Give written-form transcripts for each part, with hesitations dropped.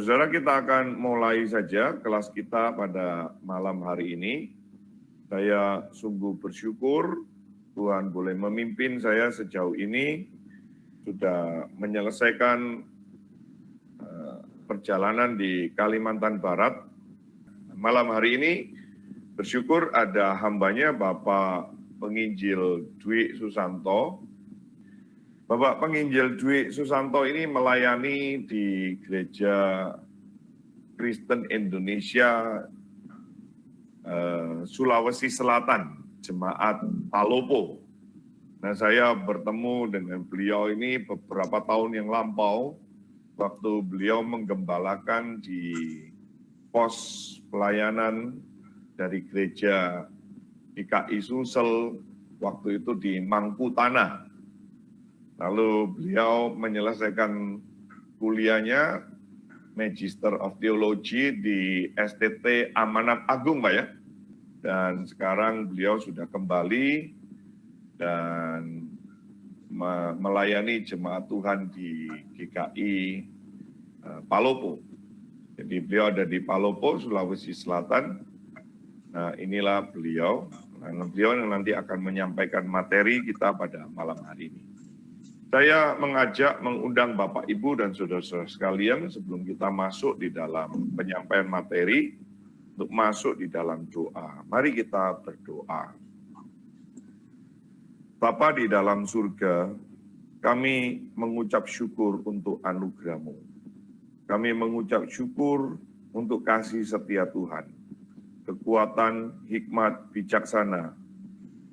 Saudara, kita akan mulai saja kelas kita pada malam hari ini. Saya sungguh bersyukur Tuhan boleh memimpin saya sejauh ini, sudah menyelesaikan perjalanan di Kalimantan Barat. Malam hari ini bersyukur ada hambanya Bapak Penginjil Dwi Susanto. Bapak Penginjil Dwi Susanto ini melayani di Gereja Kristen Indonesia Sulawesi Selatan, Jemaat Palopo. Nah, saya bertemu dengan beliau ini beberapa tahun yang lampau, waktu beliau menggembalakan di pos pelayanan dari gereja IKI Sulsel, waktu itu di Mangkutanah. Lalu beliau menyelesaikan kuliahnya Magister of Theology di STT Amanat Agung, Pak ya. Dan sekarang beliau sudah kembali dan melayani jemaat Tuhan di GKI Palopo. Jadi beliau ada di Palopo, Sulawesi Selatan. Nah, inilah beliau. Nah, beliau yang nanti akan menyampaikan materi kita pada malam hari ini. Saya mengundang Bapak, Ibu, dan saudara-saudara sekalian sebelum kita masuk di dalam penyampaian materi, untuk masuk di dalam doa. Mari kita berdoa. Bapa di dalam surga, kami mengucap syukur untuk anugerah-Mu. Kami mengucap syukur untuk kasih setia Tuhan, kekuatan, hikmat, bijaksana,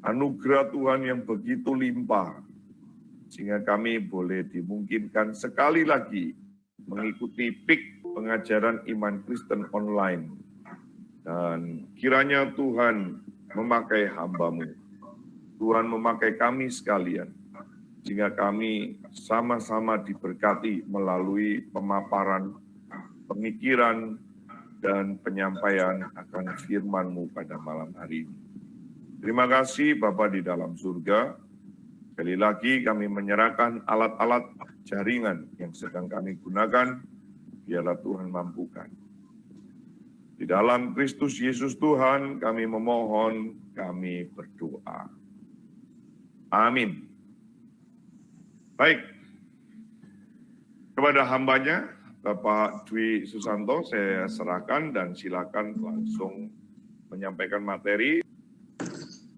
anugerah Tuhan yang begitu limpah, sehingga kami boleh dimungkinkan sekali lagi mengikuti PIK pengajaran iman Kristen online. Dan kiranya Tuhan memakai hamba-Mu, Tuhan memakai kami sekalian, sehingga kami sama-sama diberkati melalui pemaparan, pemikiran, dan penyampaian akan firman-Mu pada malam hari ini. Terima kasih Bapa di dalam surga. Sekali lagi kami menyerahkan alat-alat jaringan yang sedang kami gunakan, biarlah Tuhan mampukan. Di dalam Kristus Yesus Tuhan kami memohon, kami berdoa. Amin. Baik, kepada hambanya, Bapak Dwi Susanto, saya serahkan dan silakan langsung menyampaikan materi.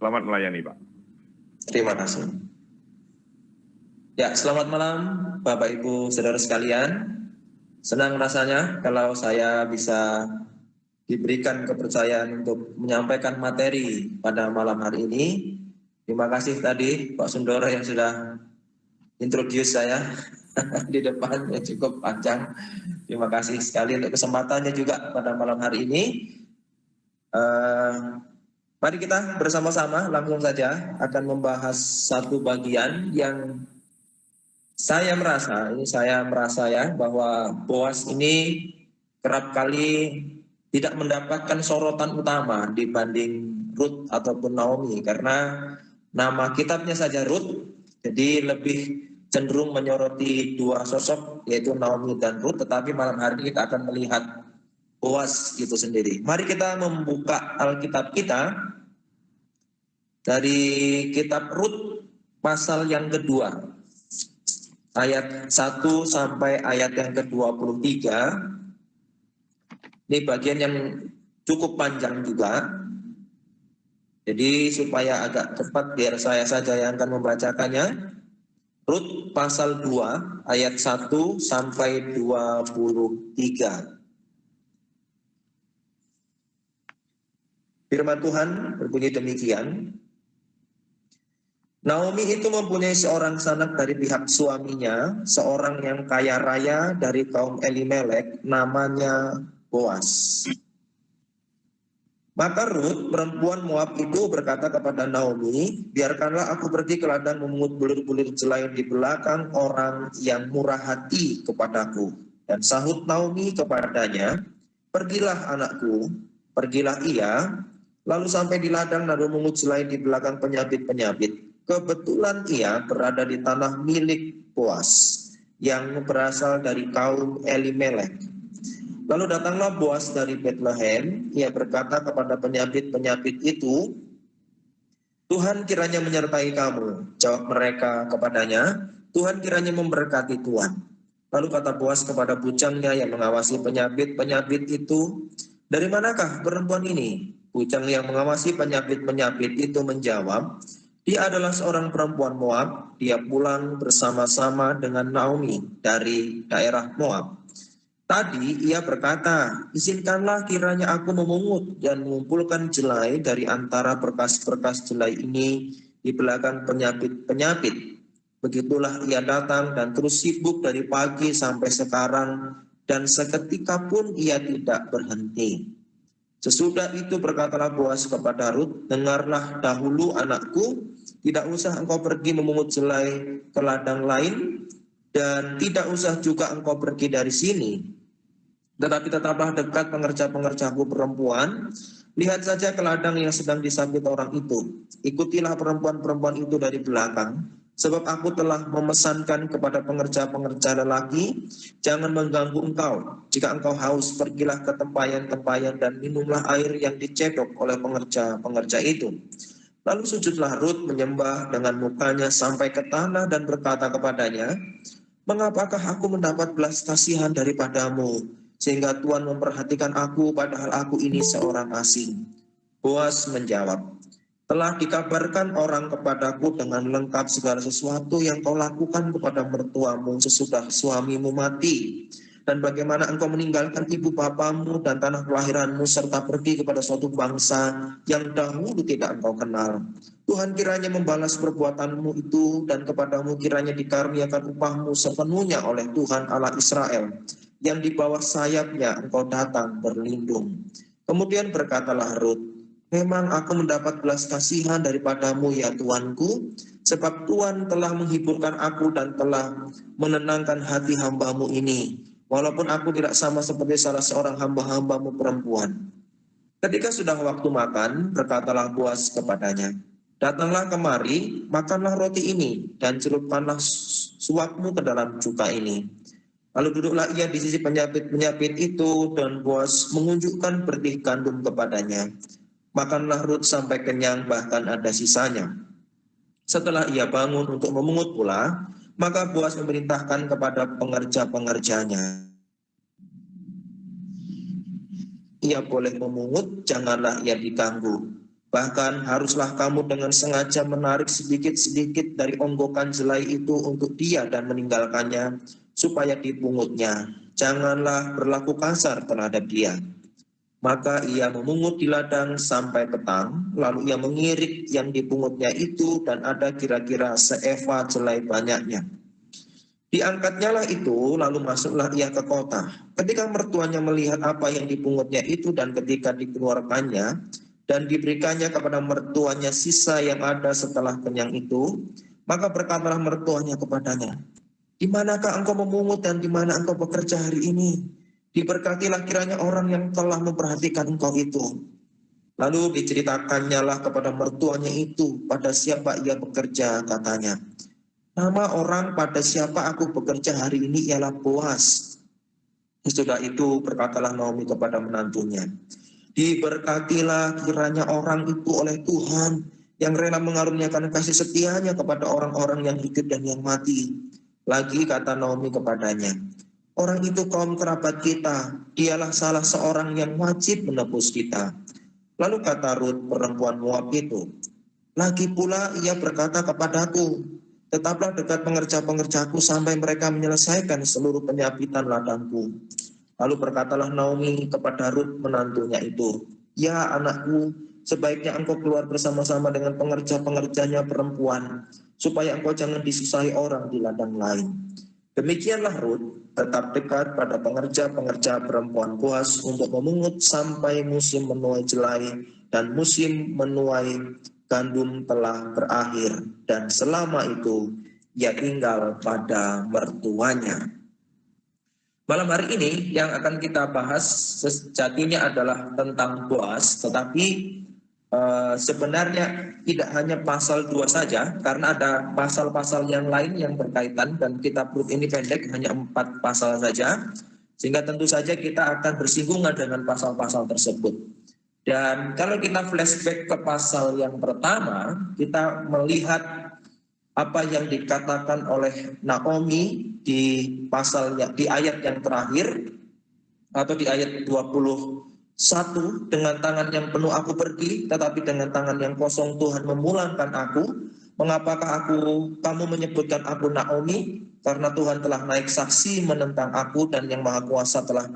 Selamat melayani, Pak. Terima kasih. Ya, selamat malam Bapak Ibu Saudara sekalian. Senang rasanya kalau saya bisa diberikan kepercayaan untuk menyampaikan materi pada malam hari ini. Terima kasih tadi Pak Sundoro yang sudah introduce saya di depan, yang cukup panjang. Terima kasih sekali untuk kesempatannya juga pada malam hari ini. Mari kita bersama-sama langsung saja akan membahas satu bagian yang saya merasa ya bahwa Boas ini kerap kali tidak mendapatkan sorotan utama dibanding Rut ataupun Naomi, karena nama kitabnya saja Rut, jadi lebih cenderung menyoroti dua sosok yaitu Naomi dan Rut, tetapi malam hari ini kita akan melihat Boas itu sendiri. Mari kita membuka Alkitab kita dari kitab Rut pasal yang kedua, ayat 1 sampai ayat yang ke-23. Ini bagian yang cukup panjang juga. Jadi supaya agak cepat biar saya saja yang akan membacakannya. Rut pasal 2 ayat 1 sampai 23. Firman Tuhan berbunyi demikian. Naomi itu mempunyai seorang sanak dari pihak suaminya, seorang yang kaya raya dari kaum Elimelek, namanya Boas. Maka Rut, perempuan Moab itu berkata kepada Naomi, biarkanlah aku pergi ke ladang memungut bulir-bulir jelai di belakang orang yang murah hati kepadaku. Dan sahut Naomi kepadanya, pergilah anakku, pergilah ia, lalu sampai di ladang lalu memungut jelai di belakang penyabit-penyabit. Kebetulan ia berada di tanah milik Boas yang berasal dari kaum Elimelek. Lalu datanglah Boas dari Bethlehem, ia berkata kepada penyabit-penyabit itu, Tuhan kiranya menyertai kamu. Jawab mereka kepadanya, Tuhan kiranya memberkati Tuhan. Lalu kata Boas kepada bujangnya yang mengawasi penyabit-penyabit itu, dari manakah perempuan ini? Bujang yang mengawasi penyabit-penyabit itu menjawab, dia adalah seorang perempuan Moab, dia pulang bersama-sama dengan Naomi dari daerah Moab. Tadi ia berkata, izinkanlah kiranya aku memungut dan mengumpulkan jelai dari antara berkas-berkas jelai ini di belakang penyabit-penyabit. Begitulah ia datang dan terus sibuk dari pagi sampai sekarang dan seketika pun ia tidak berhenti. Sesudah itu berkatalah Boas kepada Rut, dengarlah dahulu anakku, tidak usah engkau pergi memungut jelai ke ladang lain dan tidak usah juga engkau pergi dari sini. Tetapi tetaplah dekat pengerja-pengerjaku perempuan. Lihat saja ke ladang yang sedang disabit orang itu. Ikutilah perempuan-perempuan itu dari belakang. Sebab aku telah memesankan kepada pengerja-pengerja lelaki, jangan mengganggu engkau. Jika engkau haus, pergilah ke tempayan-tempayan dan minumlah air yang dicedok oleh pengerja-pengerja itu. Lalu sujudlah Rut menyembah dengan mukanya sampai ke tanah dan berkata kepadanya, mengapakah aku mendapat belas kasihan daripadamu, sehingga Tuhan memperhatikan aku padahal aku ini seorang asing? Boas menjawab, telah dikabarkan orang kepadaku dengan lengkap segala sesuatu yang kau lakukan kepada mertuamu sesudah suamimu mati, dan bagaimana engkau meninggalkan ibu bapamu dan tanah kelahiranmu serta pergi kepada suatu bangsa yang dahulu tidak engkau kenal. Tuhan kiranya membalas perbuatanmu itu dan kepadamu kiranya dikaruniakan upahmu sepenuhnya oleh Tuhan Allah Israel, yang di bawah sayapnya engkau datang berlindung. Kemudian berkatalah Rut, memang aku mendapat belas kasihan daripadamu ya Tuanku, sebab Tuhan telah menghiburkan aku dan telah menenangkan hati hambamu ini, walaupun aku tidak sama seperti salah seorang hamba-hambamu perempuan. Ketika sudah waktu makan, berkatalah Boas kepadanya, datanglah kemari, makanlah roti ini, dan celupkanlah suapmu ke dalam cuka ini. Lalu duduklah ia di sisi penyapit-penyapit itu, dan Boas mengunjukkan bertih gandum kepadanya. Makanlah Rut sampai kenyang, bahkan ada sisanya. Setelah ia bangun untuk memungut pula, maka Boas memerintahkan kepada pengerja-pengerjanya, ia boleh memungut, janganlah ia diganggu. Bahkan haruslah kamu dengan sengaja menarik sedikit-sedikit dari onggokan jelai itu untuk dia dan meninggalkannya, supaya dipungutnya. Janganlah berlaku kasar terhadap dia. Maka ia memungut di ladang sampai petang, lalu ia mengirik yang dipungutnya itu dan ada kira-kira seeva jelai banyaknya. Diangkatnya lah itu, lalu masuklah ia ke kota. Ketika mertuanya melihat apa yang dipungutnya itu dan ketika dikeluarkannya dan diberikannya kepada mertuanya sisa yang ada setelah kenyang itu, maka berkatalah mertuanya kepadanya, di manakah engkau memungut dan di mana engkau bekerja hari ini? Diberkatilah kiranya orang yang telah memperhatikan engkau itu. Lalu diceritakannya lah kepada mertuanya itu, pada siapa ia bekerja, katanya. Nama orang pada siapa aku bekerja hari ini ialah Boas. Sesudah itu berkatalah Naomi kepada menantunya, diberkatilah kiranya orang itu oleh Tuhan yang rela mengaruniakan kasih setianya kepada orang-orang yang hidup dan yang mati. Lagi kata Naomi kepadanya, orang itu kaum kerabat kita, dialah salah seorang yang wajib menebus kita. Lalu kata Rut perempuan Moab itu, lagi pula ia berkata kepadaku, tetaplah dekat pengerja-pengerjaku sampai mereka menyelesaikan seluruh penyapitan ladangku. Lalu berkatalah Naomi kepada Rut menantunya itu, ya anakku, sebaiknya engkau keluar bersama-sama dengan pengerja-pengerjanya perempuan, supaya engkau jangan disusahi orang di ladang lain. Demikianlah Rut tetap dekat pada pengerja-pengerja perempuan Boas untuk memungut sampai musim menuai jelai dan musim menuai gandum telah berakhir, dan selama itu ia tinggal pada mertuanya. Malam hari ini yang akan kita bahas sejatinya adalah tentang Boas, tetapi sebenarnya tidak hanya pasal 2 saja, karena ada pasal-pasal yang lain yang berkaitan, dan kitab Rut ini pendek, hanya 4 pasal saja, Sehingga tentu saja kita akan bersinggungan dengan pasal-pasal tersebut. Dan kalau kita flashback ke pasal yang pertama, kita melihat apa yang dikatakan oleh Naomi di di ayat yang terakhir atau di ayat 21, dengan tangan yang penuh aku pergi, tetapi dengan tangan yang kosong Tuhan memulangkan aku. Mengapakah kamu menyebutkan aku Naomi? Karena Tuhan telah naik saksi menentang aku dan Yang Maha Kuasa telah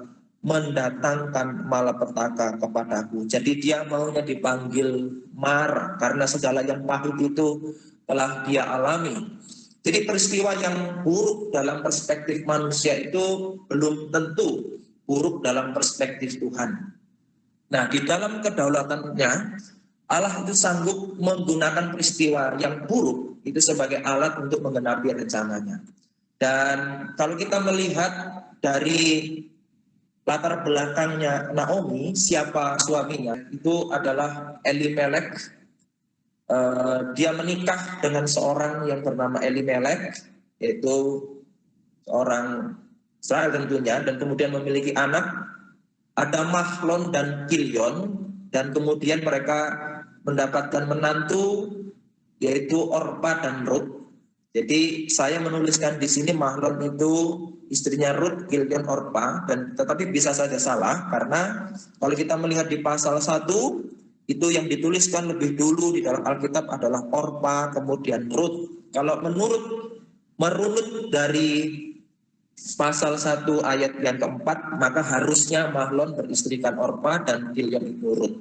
mendatangkan malapetaka kepadaku. Jadi dia maunya dipanggil Mara karena segala yang pahit itu telah dia alami. Jadi peristiwa yang buruk dalam perspektif manusia itu belum tentu buruk dalam perspektif Tuhan. Nah, di dalam kedaulatannya, Allah itu sanggup menggunakan peristiwa yang buruk itu sebagai alat untuk menggenapi rencananya. Dan kalau kita melihat dari latar belakangnya Naomi, siapa suaminya, itu adalah Elimelek. Dia menikah dengan seorang yang bernama Elimelek, yaitu seorang Israel tentunya, dan kemudian memiliki anak, ada Mahlon dan Kilion, dan kemudian mereka mendapatkan menantu, yaitu Orpa dan Rut. Jadi saya menuliskan di sini Mahlon itu istrinya Rut, Kilion, Orpa, dan tetapi bisa saja salah, karena kalau kita melihat di pasal 1, itu yang dituliskan lebih dulu di dalam Alkitab adalah Orpa, kemudian Rut. Kalau merunut dari pasal 1 ayat yang keempat, maka harusnya Mahlon beristrikan Orpa dan Kilion itu Rut.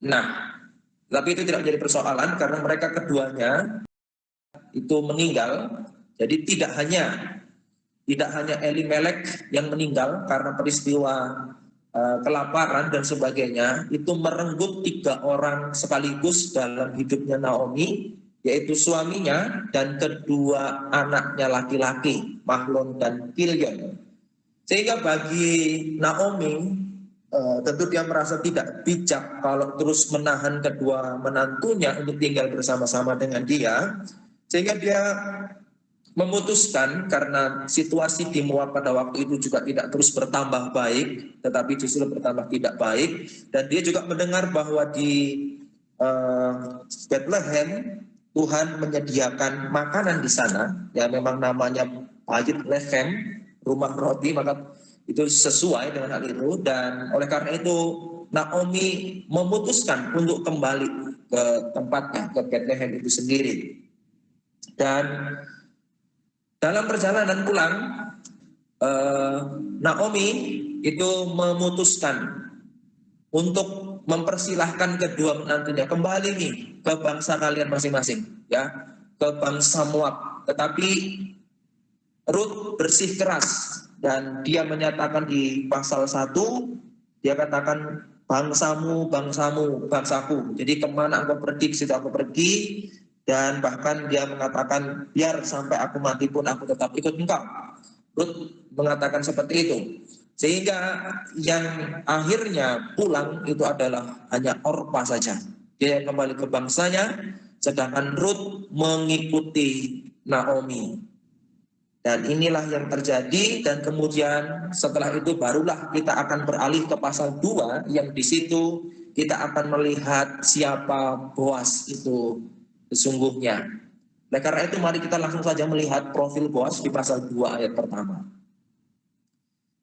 Nah, tapi itu tidak menjadi persoalan karena mereka keduanya itu meninggal. Jadi tidak hanya Elimelek yang meninggal karena peristiwa kelaparan dan sebagainya, itu merenggut 3 orang sekaligus dalam hidupnya Naomi, yaitu suaminya dan kedua anaknya laki-laki, Mahlon dan Kilion. Sehingga bagi Naomi, tentu dia merasa tidak bijak kalau terus menahan kedua menantunya untuk tinggal bersama-sama dengan dia, sehingga dia memutuskan, karena situasi di Moab pada waktu itu juga tidak terus bertambah baik, tetapi justru bertambah tidak baik, dan dia juga mendengar bahwa di Bethlehem Tuhan menyediakan makanan di sana, ya memang namanya Bait Lehem, rumah roti, maka itu sesuai dengan hal itu. Dan oleh karena itu Naomi memutuskan untuk kembali ke tempatnya, ke Bethlehem itu sendiri. Dan dalam perjalanan pulang, Naomi itu memutuskan untuk mempersilahkan kedua menantunya kembali nih ke bangsa kalian masing-masing, ya, ke bangsa Moab. Tetapi Rut bersikeras dan dia menyatakan di pasal 1, dia katakan bangsamu, bangsamu, bangsaku. Jadi kemana engkau pergi, situ aku pergi. Dan bahkan dia mengatakan, biar sampai aku mati pun aku tetap ikut engkau. Rut mengatakan seperti itu. Sehingga yang akhirnya pulang itu adalah hanya Orpa saja. Dia kembali ke bangsanya, sedangkan Rut mengikuti Naomi. Dan inilah yang terjadi, dan kemudian setelah itu barulah kita akan beralih ke pasal 2, yang di situ kita akan melihat siapa Boas itu sesungguhnya. Nah, karena itu mari kita langsung saja melihat profil Boas di pasal 2 ayat pertama.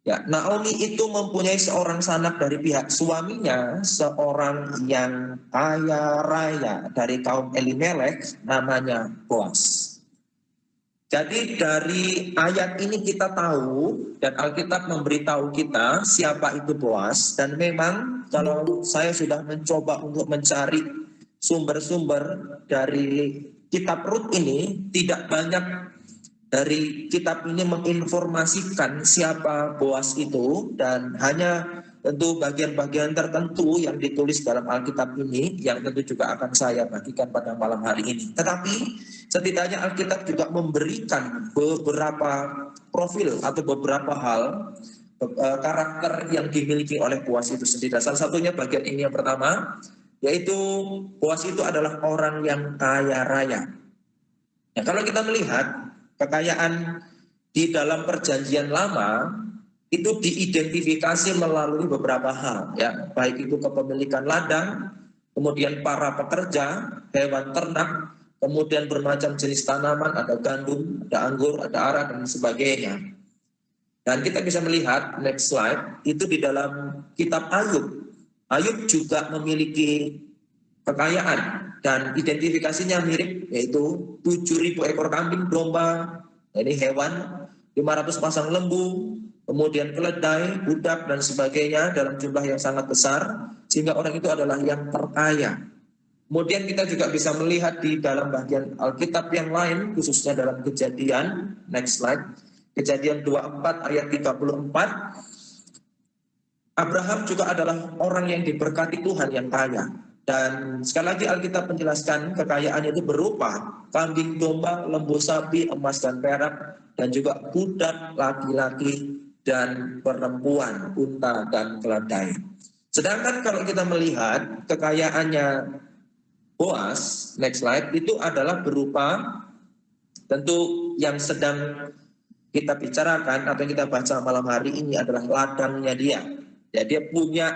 Ya, Naomi itu mempunyai seorang sanak dari pihak suaminya, seorang yang kaya raya dari kaum Elimelek, namanya Boas. Jadi dari ayat ini kita tahu, dan Alkitab memberitahu kita siapa itu Boas. Dan memang kalau saya sudah mencoba untuk mencari sumber-sumber dari kitab Rut ini, tidak banyak dari kitab ini menginformasikan siapa Boas itu, dan hanya tentu bagian-bagian tertentu yang ditulis dalam Alkitab ini yang tentu juga akan saya bagikan pada malam hari ini. Tetapi setidaknya Alkitab juga memberikan beberapa profil atau beberapa hal karakter yang dimiliki oleh Boas itu sendiri. Salah satunya bagian ini yang pertama, yaitu Boas itu adalah orang yang kaya raya. Nah, kalau kita melihat kekayaan di dalam perjanjian lama, itu diidentifikasi melalui beberapa hal, ya, baik itu kepemilikan ladang, kemudian para pekerja, hewan ternak, kemudian bermacam jenis tanaman, ada gandum, ada anggur, ada ara, dan sebagainya. Dan kita bisa melihat, next slide, itu di dalam kitab Ayub. Ayub juga memiliki kekayaan dan identifikasinya mirip, yaitu 7.000 ekor kambing, domba, ini hewan, 500 pasang lembu, kemudian keledai, budak, dan sebagainya dalam jumlah yang sangat besar, sehingga orang itu adalah yang terkaya. Kemudian kita juga bisa melihat di dalam bagian Alkitab yang lain, khususnya dalam Kejadian, next slide, Kejadian 24 ayat 34, Abraham juga adalah orang yang diberkati Tuhan yang kaya. Dan sekali lagi Alkitab menjelaskan kekayaan itu berupa kambing domba, lembu sapi, emas dan perak, dan juga budak laki-laki dan perempuan, unta dan keledai. Sedangkan kalau kita melihat kekayaannya Boas, next slide, itu adalah berupa, tentu yang sedang kita bicarakan atau yang kita baca malam hari ini adalah ladangnya dia. Ya, dia punya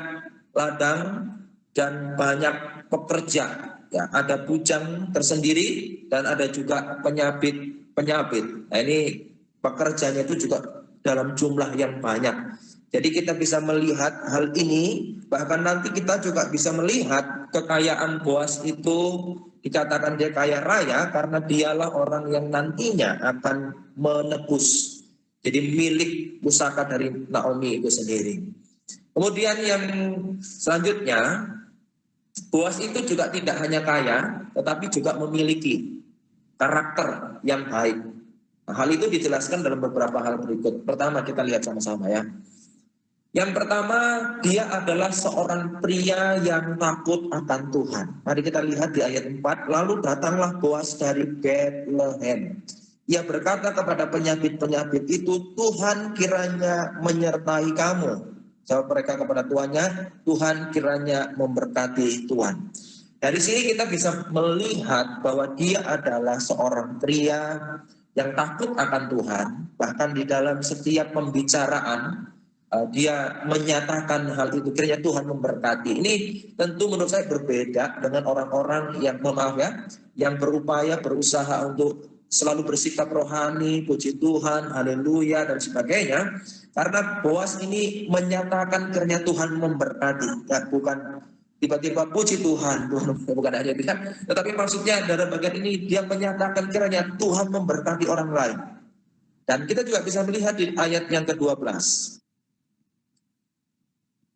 ladang dan banyak pekerja. Ya, ada bujang tersendiri dan ada juga penyabit. Nah, ini pekerjanya itu juga dalam jumlah yang banyak. Jadi kita bisa melihat hal ini, bahkan nanti kita juga bisa melihat kekayaan Boas itu dikatakan dia kaya raya karena dialah orang yang nantinya akan menebus. Jadi milik pusaka dari Naomi itu sendiri. Kemudian yang selanjutnya, Boas itu juga tidak hanya kaya, tetapi juga memiliki karakter yang baik. Nah, hal itu dijelaskan dalam beberapa hal berikut. Pertama kita lihat sama-sama ya. Yang pertama, dia adalah seorang pria yang takut akan Tuhan. Mari kita lihat di ayat 4. Lalu datanglah Boas dari Bethlehem. Ia berkata kepada penyabit-penyabit itu, Tuhan kiranya menyertai kamu. Jawab mereka kepada tuannya, Tuhan kiranya memberkati Tuhan. Dari sini kita bisa melihat bahwa dia adalah seorang pria yang takut akan Tuhan. Bahkan di dalam setiap pembicaraan, dia menyatakan hal itu, kiranya Tuhan memberkati. Ini tentu menurut saya berbeda dengan orang-orang yang, maaf ya, yang berupaya, berusaha untuk selalu bersikap rohani, puji Tuhan, haleluya, dan sebagainya. Karena Boas ini menyatakan kiranya Tuhan memberkati, ya, bukan tiba-tiba puji Tuhan, bukan hanya itu, tetapi maksudnya dalam bagian ini dia menyatakan kiranya Tuhan memberkati orang lain. Dan kita juga bisa melihat di ayat yang ke-12.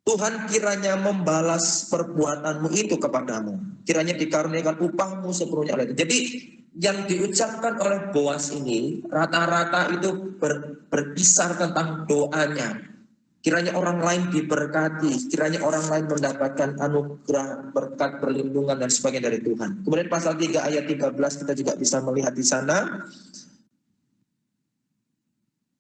Tuhan kiranya membalas perbuatanmu itu kepadamu. Kiranya dikaruniakan upahmu sepenuhnya oleh itu. Jadi yang diucapkan oleh Boas ini rata-rata itu berkisar tentang doanya. Kiranya orang lain diberkati, kiranya orang lain mendapatkan anugerah, berkat, perlindungan dan sebagainya dari Tuhan. Kemudian pasal 3 ayat 13 kita juga bisa melihat di sana.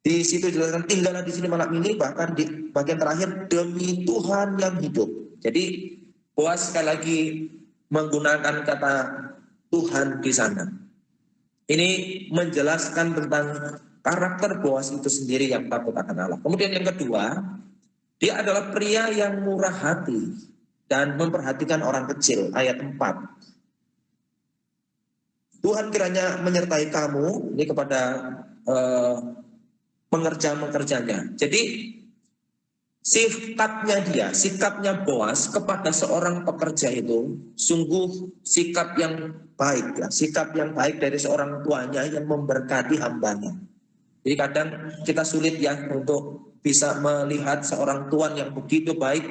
Di situ dijelaskan tinggallah di sini malam ini, bahkan di bagian terakhir demi Tuhan yang hidup. Jadi Boas sekali lagi menggunakan kata Tuhan di sana. Ini menjelaskan tentang karakter Boas itu sendiri yang takut akan Allah. Kemudian yang kedua, dia adalah pria yang murah hati dan memperhatikan orang kecil. Ayat 4. Tuhan kiranya menyertai kamu, ini kepada pengerja-pengerjanya. Jadi sikapnya Boas kepada seorang pekerja itu sungguh sikap yang baik, ya, sikap yang baik dari seorang tuanya yang memberkati hambanya. Jadi kadang kita sulit ya untuk bisa melihat seorang tuan yang begitu baik,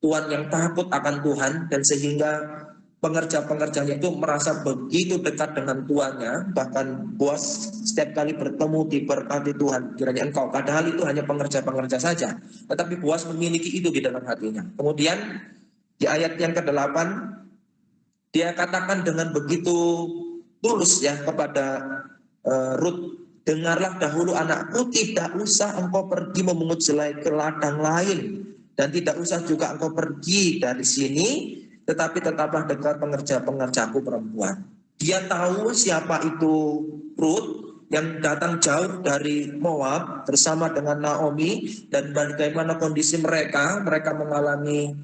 tuan yang takut akan Tuhan, dan sehingga pengerja-pengerjanya itu merasa begitu dekat dengan tuannya. Bahkan Boas setiap kali bertemu diberkati Tuhan, kiranya engkau. Padahal itu hanya pengerja-pengerja saja, tetapi Boas memiliki itu di dalam hatinya. Kemudian di ayat yang ke-8 dia katakan dengan begitu tulus ya kepada Rut, dengarlah dahulu anakku, tidak usah engkau pergi memungut jelai ke ladang lain, dan tidak usah juga engkau pergi dari sini, tetapi tetaplah dekat pengerja-pengerjaku perempuan. Dia tahu siapa itu Rut, yang datang jauh dari Moab bersama dengan Naomi, dan bagaimana kondisi mereka mengalami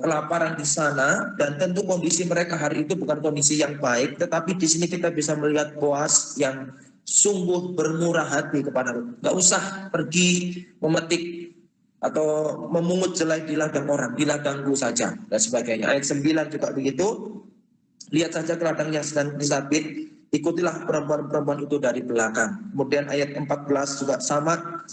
kelaparan di sana, dan tentu kondisi mereka hari itu bukan kondisi yang baik, tetapi di sini kita bisa melihat Boaz yang sungguh bermurah hati kepada Rut. Gak usah pergi memetik atau memungut jelai di ladang orang, di ladangku saja dan sebagainya. Ayat 9 juga begitu. Lihat saja ke ladang yang sedang disabit, ikutilah perempuan-perempuan itu dari belakang. Kemudian ayat 14 juga sama.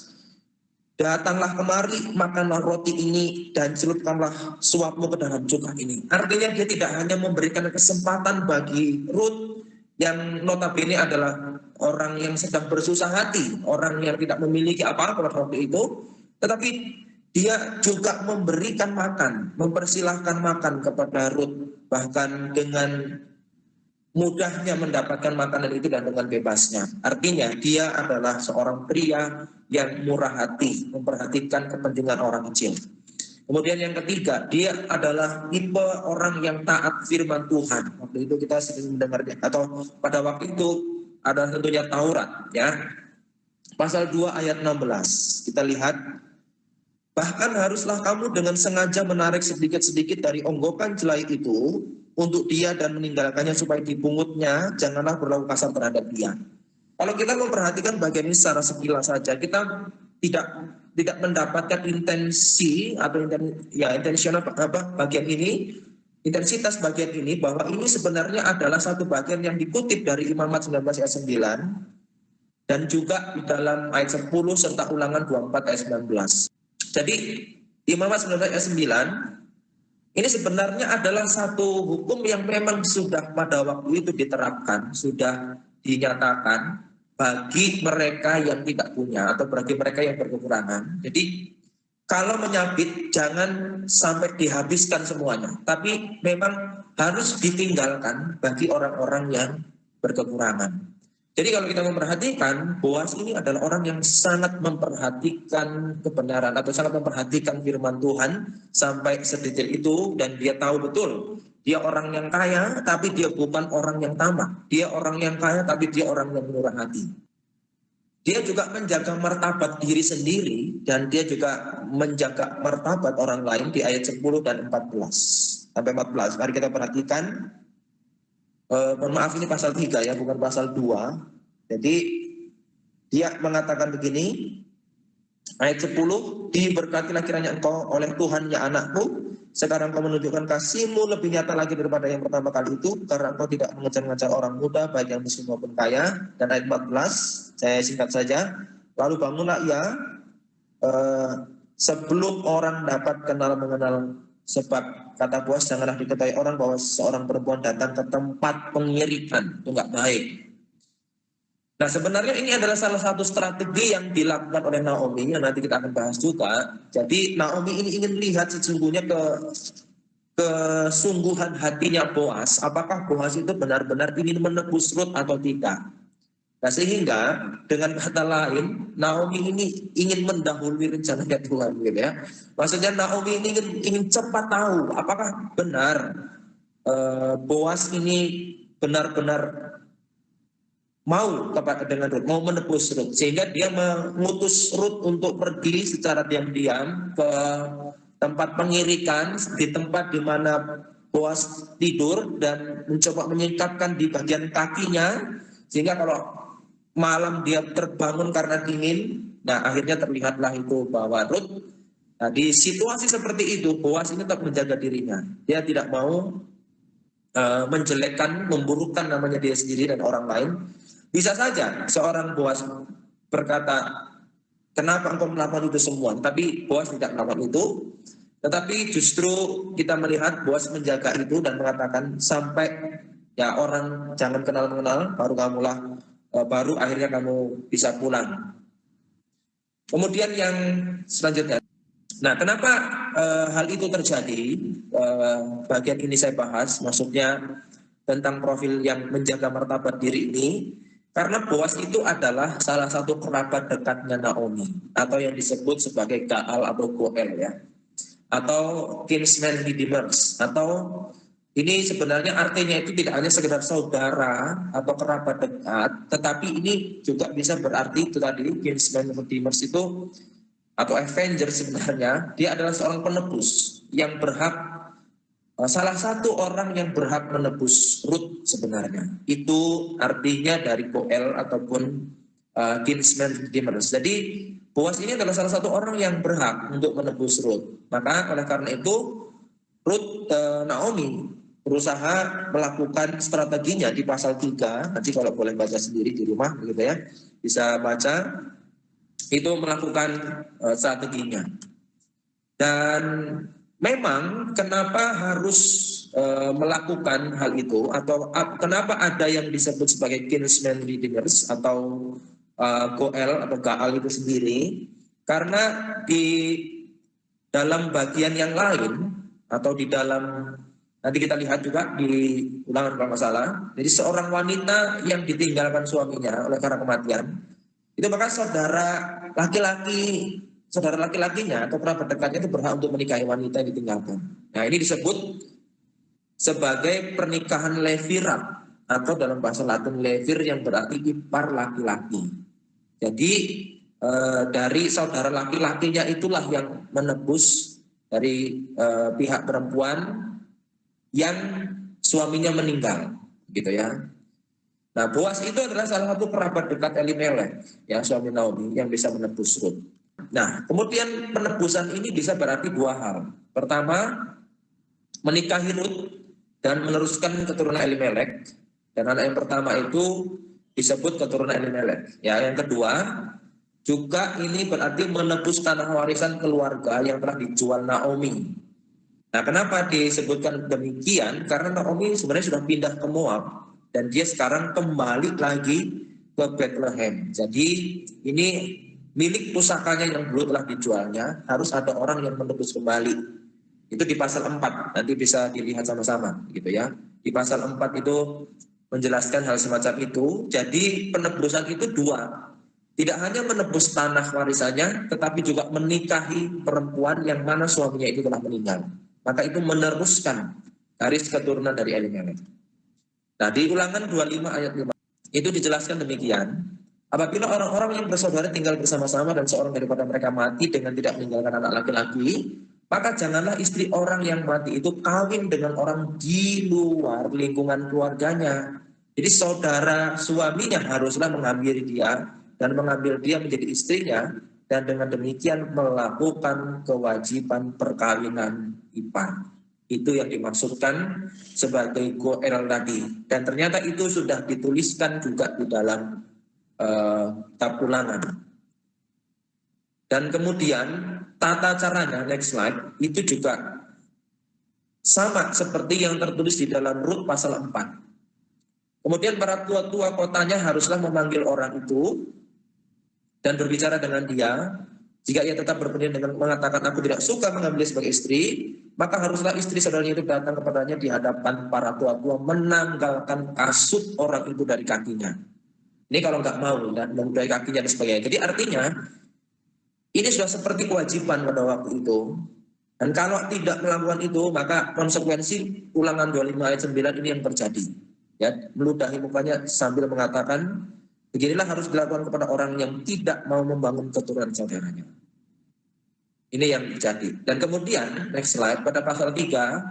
Datanglah kemari, makanlah roti ini dan celupkanlah suapmu ke dalam cuka ini. Artinya dia tidak hanya memberikan kesempatan bagi Rut yang notabene adalah orang yang sedang bersusah hati, orang yang tidak memiliki apa-apa pada waktu itu, tetapi dia juga memberikan makan, mempersilahkan makan kepada Rut, bahkan dengan mudahnya mendapatkan makanan itu dan dengan bebasnya. Artinya dia adalah seorang pria yang murah hati, memperhatikan kepentingan orang kecil. Kemudian yang ketiga, dia adalah tipe orang yang taat firman Tuhan. Waktu itu kita sering mendengarnya, atau pada waktu itu ada tentunya Taurat, ya. Pasal 2 ayat 16. Kita lihat, bahkan haruslah kamu dengan sengaja menarik sedikit-sedikit dari onggokan jelai itu untuk dia dan meninggalkannya supaya dipungutnya, janganlah berlaku kasar terhadap dia. Kalau kita memperhatikan bagian ini secara sekilas saja, kita tidak mendapatkan intensi atau intensional bagian ini, intensitas bagian ini, bahwa ini sebenarnya adalah satu bagian yang dikutip dari Imamat 19 ayat 9 dan juga di dalam ayat 10 serta Ulangan 24 ayat 19. Jadi Imamat 19 ayat 9 ini sebenarnya adalah satu hukum yang memang sudah pada waktu itu diterapkan, sudah dinyatakan bagi mereka yang tidak punya atau bagi mereka yang berkekurangan. Jadi kalau menyabit jangan sampai dihabiskan semuanya, tapi memang harus ditinggalkan bagi orang-orang yang berkekurangan. Jadi kalau kita memperhatikan, Boaz ini adalah orang yang sangat memperhatikan kebenaran atau sangat memperhatikan firman Tuhan sampai sedetail itu, dan dia tahu betul dia orang yang kaya, tapi dia bukan orang yang tamak. Dia orang yang kaya, tapi dia orang yang murah hati. Dia juga menjaga martabat diri sendiri, dan dia juga menjaga martabat orang lain di ayat 10 dan 14 sampai 14. Mari kita perhatikan. Mohon maaf, ini pasal 3 ya, bukan pasal 2. Jadi dia mengatakan begini, ayat 10, diberkatilah kiranya engkau oleh Tuhan ya anakku. Sekarang kau menunjukkan kasihmu lebih nyata lagi daripada yang pertama kali itu, karena engkau tidak mengejar-ngejar orang muda, baik yang miskin maupun kaya. Dan ayat 14, saya singkat saja. Lalu bangunlah ia sebelum orang dapat kenal mengenal, sebab kata Boaz, janganlah diketahui orang bahwa seorang perempuan datang ke tempat pengirikan. Itu enggak baik. Nah, sebenarnya ini adalah salah satu strategi yang dilakukan oleh Naomi yang nanti kita akan bahas juga. Jadi Naomi ini ingin lihat sesungguhnya kesungguhan hatinya Boaz. Apakah Boaz itu benar-benar ingin menebus Rut atau tidak? Nah, sehingga dengan kata lain, Naomi ini ingin mendahului rencananya Tuhan, gitu ya. Maksudnya Naomi ini ingin cepat tahu apakah benar Boaz ini benar-benar mau dengan Rut, mau menebus Rut, sehingga dia mengutus Rut untuk pergi secara diam-diam ke tempat pengirikan, di tempat di mana Boaz tidur, dan mencoba menyingkapkan di bagian kakinya, sehingga kalau malam dia terbangun karena dingin, nah akhirnya terlihatlah itu bahwa Rut. Nah, di situasi seperti itu Boaz ini tetap menjaga dirinya, dia tidak mau menjelekkan, memburukkan namanya dia sendiri dan orang lain. Bisa saja seorang Boaz berkata, kenapa engkau melakukan itu semua? Tapi Boaz tidak melakukan itu. Tetapi justru kita melihat Boaz menjaga itu dan mengatakan sampai ya orang jangan kenal mengenal, baru akhirnya kamu bisa pulang. Kemudian yang selanjutnya, nah kenapa hal itu terjadi? Bagian ini saya bahas, maksudnya tentang profil yang menjaga martabat diri ini. Karena Boaz itu adalah salah satu kerabat dekatnya Naomi, atau yang disebut sebagai Gaal atau Goel ya, atau kinsman redeemers, atau Ini sebenarnya artinya itu tidak hanya sekedar saudara atau kerabat dekat, tetapi ini juga bisa berarti itu tadi kinsman redeemers itu atau avenger sebenarnya dia adalah seorang penebus yang berhak, salah satu orang yang berhak menebus Ruth sebenarnya. Itu artinya dari Goel ataupun kinsman redeemers. Jadi Boaz ini adalah salah satu orang yang berhak untuk menebus Ruth. Maka oleh karena itu Ruth Naomi berusaha melakukan strateginya di pasal 3. Nanti kalau boleh baca sendiri di rumah gitu ya, bisa baca itu melakukan strateginya. Dan memang kenapa harus melakukan hal itu, atau kenapa ada yang disebut sebagai kinsman redeemers atau Goel atau Gaal itu sendiri, karena di dalam bagian yang lain atau di dalam, nanti kita lihat juga di Ulangan kalau nggak salah, jadi seorang wanita yang ditinggalkan suaminya oleh karena kematian, itu maka saudara laki-lakinya atau kerabat dekatnya itu berhak untuk menikahi wanita yang ditinggalkan. Nah ini disebut sebagai pernikahan levirat atau dalam bahasa Latin levir yang berarti ipar laki-laki. Jadi dari saudara laki-lakinya itulah yang menebus dari pihak perempuan yang suaminya meninggal, gitu ya. Nah, Boaz itu adalah salah satu kerabat dekat Elimelek, ya, suami Naomi yang bisa menebus Ruth. Nah, kemudian penebusan ini bisa berarti dua hal. Pertama, menikahi Ruth dan meneruskan keturunan Elimelek. Dan anak yang pertama itu disebut keturunan Elimelek. Ya, yang kedua, juga ini berarti menebus tanah warisan keluarga yang telah dijual Naomi. Nah, kenapa disebutkan demikian? Karena Naomi sebenarnya sudah pindah ke Moab dan dia sekarang kembali lagi ke Bethlehem. Jadi ini milik pusakanya yang dulu telah dijualnya, harus ada orang yang menebus kembali. Itu di pasal 4, nanti bisa dilihat sama-sama gitu ya. Di pasal 4 itu menjelaskan hal semacam itu. Jadi penebusan itu dua. Tidak hanya menebus tanah warisannya, tetapi juga menikahi perempuan yang mana suaminya itu telah meninggal. Maka itu meneruskan garis keturunan dari Elimelek. Nah, di Ulangan 25 ayat 5 itu dijelaskan demikian. Apabila orang-orang yang bersaudara tinggal bersama-sama dan seorang daripada mereka mati dengan tidak meninggalkan anak laki-laki, maka janganlah istri orang yang mati itu kawin dengan orang di luar lingkungan keluarganya. Jadi saudara suaminya haruslah mengambil dia dan mengambil dia menjadi istrinya, dan dengan demikian melakukan kewajiban perkawinan ipar. Itu yang dimaksudkan sebagai Goel tadi. Dan ternyata itu sudah dituliskan juga di dalam kitab Ulangan. Dan kemudian tata caranya, next slide, itu juga sama seperti yang tertulis di dalam Rut pasal 4. Kemudian para tua-tua kotanya haruslah memanggil orang itu dan berbicara dengan dia. Jika ia tetap berpendidikan dengan mengatakan aku tidak suka mengambil sebagai istri, maka haruslah istri saudaranya itu datang kepadanya di hadapan para tua-tua menanggalkan kasut orang itu dari kakinya. Ini kalau nggak mau dan dari kakinya dan sebagainya. Jadi artinya ini sudah seperti kewajiban pada waktu itu. Dan kalau tidak melakukan itu, maka konsekuensi Ulangan 25 ayat 9 ini yang terjadi. Ya, meludahi mukanya sambil mengatakan, beginilah harus dilakukan kepada orang yang tidak mau membangun keturunan saudaranya. Ini yang terjadi. Dan kemudian, next slide, pada pasal 3,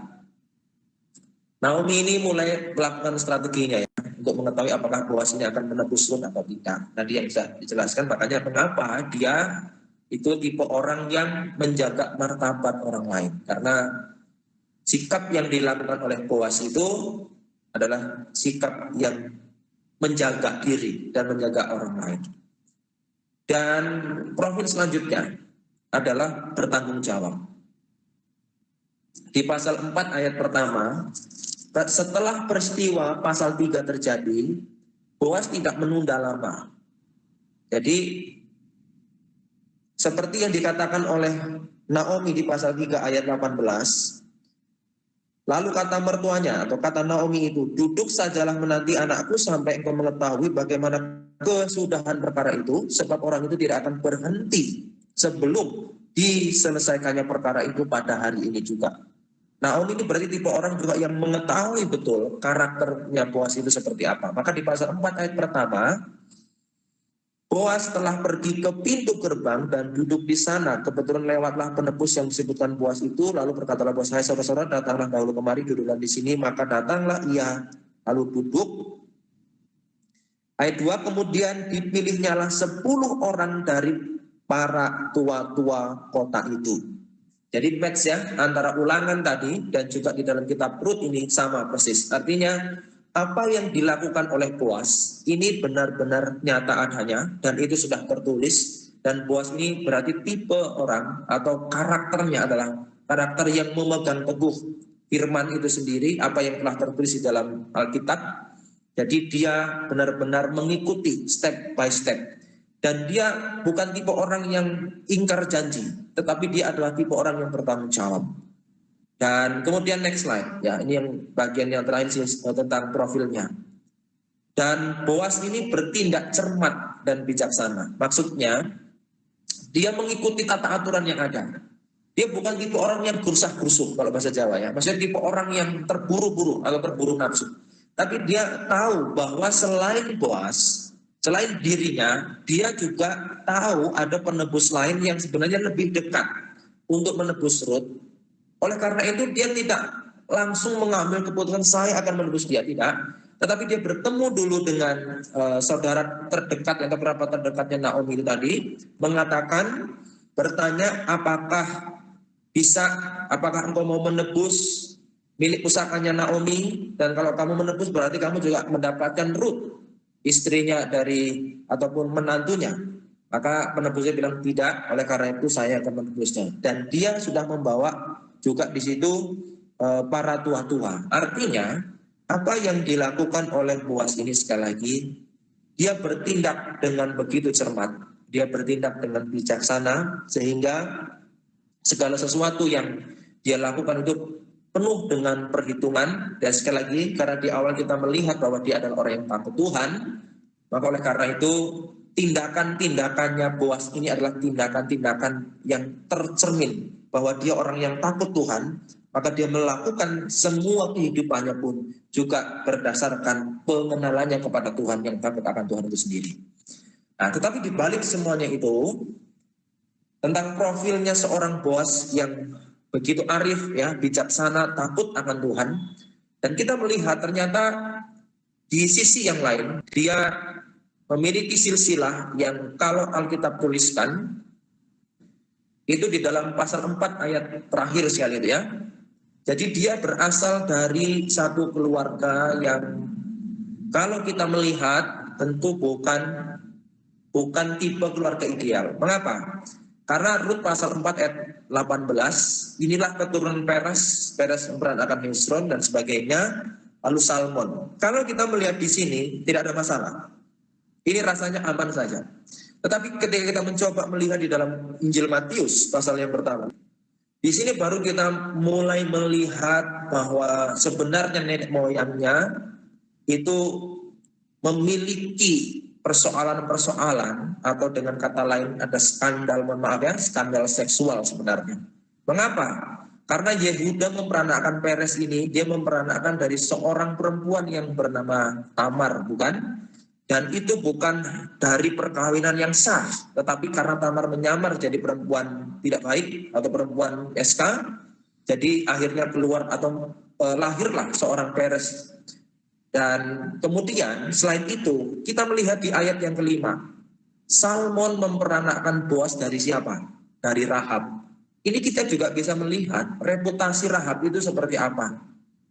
Naomi ini mulai melakukan strateginya ya, untuk mengetahui apakah Boaz ini akan menebus Ruth atau tidak. Nah, dia bisa dijelaskan makanya mengapa dia itu tipe orang yang menjaga martabat orang lain. Karena sikap yang dilakukan oleh Boaz itu adalah sikap yang menjaga diri dan menjaga orang lain. Dan profil selanjutnya adalah bertanggung jawab. Di pasal 4 ayat pertama, setelah peristiwa pasal 3 terjadi, Boaz tidak menunda lama. Jadi seperti yang dikatakan oleh Naomi di pasal 3 ayat 18, lalu kata mertuanya atau kata Naomi itu, duduk sajalah menanti anakku sampai engkau mengetahui bagaimana kesudahan perkara itu, sebab orang itu tidak akan berhenti sebelum diselesaikannya perkara itu pada hari ini juga. Naomi ini berarti tipe orang juga yang mengetahui betul karakternya Boas itu seperti apa. Maka di pasal 4 ayat pertama, Boas telah pergi ke pintu gerbang dan duduk di sana. Kebetulan lewatlah penebus yang disebutkan Boas itu. Lalu berkatalah Boas, hai saudara-saudara, datanglah dahulu kemari, duduklah di sini. Maka datanglah ia, lalu duduk. Ayat 2, kemudian dipilihnyalah 10 orang dari para tua-tua kota itu. Jadi match ya, antara ulangan tadi dan juga di dalam kitab Rut ini sama persis. Artinya apa yang dilakukan oleh Boas ini benar-benar nyata adanya dan itu sudah tertulis. Dan Boas ini berarti tipe orang atau karakternya adalah karakter yang memegang teguh firman itu sendiri, apa yang telah tertulis di dalam Alkitab. Jadi dia benar-benar mengikuti step by step. Dan dia bukan tipe orang yang ingkar janji, tetapi dia adalah tipe orang yang bertanggung jawab. Dan kemudian next slide, ya ini yang bagian yang terakhir tentang profilnya. Dan Boas ini bertindak cermat dan bijaksana. Maksudnya dia mengikuti tata aturan yang ada. Dia bukan tipe orang yang gurusah-gurusuk kalau bahasa Jawa ya. Maksudnya tipe orang yang terburu-buru atau terburu nafsu. Tapi dia tahu bahwa selain Boas, selain dirinya, dia juga tahu ada penebus lain yang sebenarnya lebih dekat untuk menebus Rut. Oleh karena itu dia tidak langsung mengambil keputusan saya akan menebus dia, tidak. Tetapi dia bertemu dulu dengan saudara terdekat atau kerabat terdekatnya Naomi itu tadi, mengatakan, bertanya apakah engkau mau menebus milik pusakanya Naomi, dan kalau kamu menebus berarti kamu juga mendapatkan Rut, istrinya dari ataupun menantunya. Maka penebusnya bilang tidak, oleh karena itu saya akan menebusnya. Dan dia sudah membawa juga di situ para tua-tua. Artinya apa yang dilakukan oleh Boas ini sekali lagi, dia bertindak dengan begitu cermat, dia bertindak dengan bijaksana sehingga segala sesuatu yang dia lakukan itu penuh dengan perhitungan. Dan sekali lagi karena di awal kita melihat bahwa dia adalah orang yang takut Tuhan, maka oleh karena itu tindakan-tindakannya Boas ini adalah tindakan-tindakan yang tercermin bahwa dia orang yang takut Tuhan. Maka dia melakukan semua kehidupannya pun juga berdasarkan pengenalannya kepada Tuhan, yang takut akan Tuhan itu sendiri. Nah, tetapi di balik semuanya itu, tentang profilnya seorang Boas yang begitu arif, ya, bijaksana, takut akan Tuhan. Dan kita melihat ternyata di sisi yang lain, dia memiliki silsilah yang kalau Alkitab tuliskan, itu di dalam pasal 4 ayat terakhir sekali itu ya. Jadi dia berasal dari satu keluarga yang kalau kita melihat tentu bukan tipe keluarga ideal. Mengapa? Karena Rut pasal 4 ayat 18, inilah keturunan Peres memperanakan Hezron dan sebagainya, lalu Salmon. Kalau kita melihat di sini tidak ada masalah. Ini rasanya aman saja. Tetapi ketika kita mencoba melihat di dalam Injil Matius pasal yang pertama, di sini baru kita mulai melihat bahwa sebenarnya nenek moyangnya itu memiliki persoalan-persoalan, atau dengan kata lain ada skandal, skandal seksual sebenarnya. Mengapa? Karena Yehuda memperanakkan Peres ini, dia memperanakkan dari seorang perempuan yang bernama Tamar, bukan? Dan itu bukan dari perkawinan yang sah, tetapi karena Tamar menyamar jadi perempuan tidak baik atau perempuan SK, jadi akhirnya keluar atau lahirlah seorang Peres. Dan kemudian selain itu kita melihat di ayat yang kelima, Salmon memperanakkan Boas dari siapa? Dari Rahab. Ini kita juga bisa melihat reputasi Rahab itu seperti apa.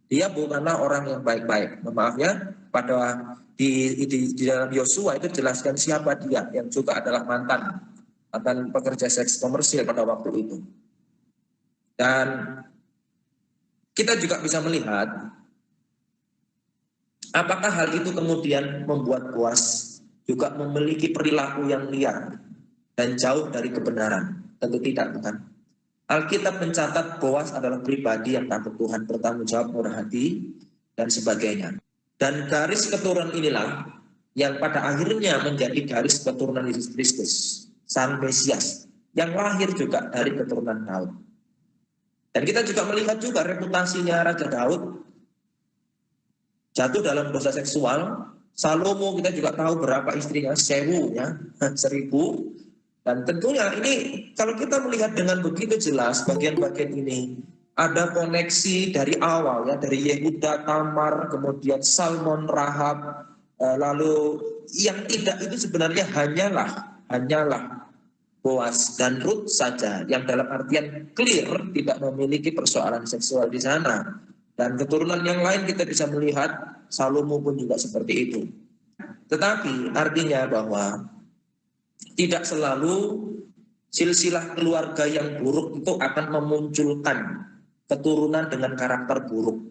Dia bukanlah orang yang baik-baik. Maaf ya, pada di dalam Yosua itu jelaskan siapa dia, yang juga adalah mantan pekerja seks komersil pada waktu itu. Dan kita juga bisa melihat apakah hal itu kemudian membuat Boas juga memiliki perilaku yang liar dan jauh dari kebenaran? Tentu tidak, bukan. Alkitab mencatat Boas adalah pribadi yang takut Tuhan, bertanggung jawab, murah hati, dan sebagainya. Dan garis keturunan inilah yang pada akhirnya menjadi garis keturunan Yesus Kristus, Sang Mesias, yang lahir juga dari keturunan Daud. Dan kita juga melihat juga reputasinya Raja Daud jatuh dalam dosa seksual. Salomo kita juga tahu berapa istrinya, 1000 ya, 1000. Dan tentunya ini kalau kita melihat dengan begitu jelas bagian-bagian ini ada koneksi dari awal ya, dari Yehuda, Tamar, kemudian Salmon, Rahab, lalu yang tidak itu sebenarnya hanyalah Boas dan Ruth saja yang dalam artian clear tidak memiliki persoalan seksual di sana. Dan keturunan yang lain kita bisa melihat Salomo pun juga seperti itu. Tetapi artinya bahwa tidak selalu silsilah keluarga yang buruk itu akan memunculkan keturunan dengan karakter buruk.